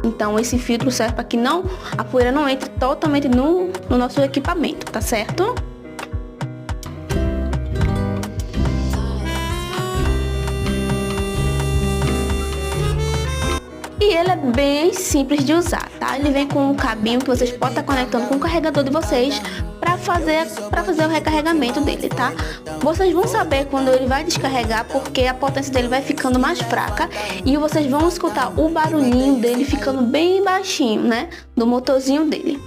Então esse filtro serve para que a poeira não entre totalmente no nosso equipamento, tá certo? E ele é bem simples de usar, tá? Ele vem com um cabinho que vocês podem estar conectando com o carregador de vocês para fazer o recarregamento dele, tá? Vocês vão saber quando ele vai descarregar, porque a potência dele vai ficando mais fraca e vocês vão escutar o barulhinho dele ficando bem baixinho, né? Do motorzinho dele.